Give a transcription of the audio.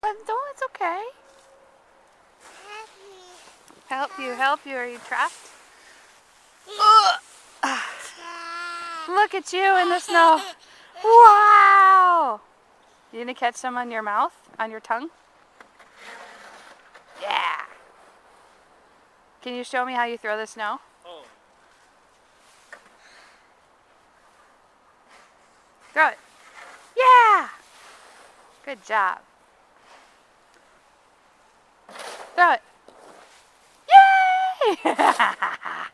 No, it's okay. Help you. Are you trapped? Ugh. Look at you in the snow. Wow! You gonna catch some on your mouth? On your tongue? Yeah. Can you show me how you throw the snow? Oh. Throw it. Yeah! Good job. Throw it. Yay!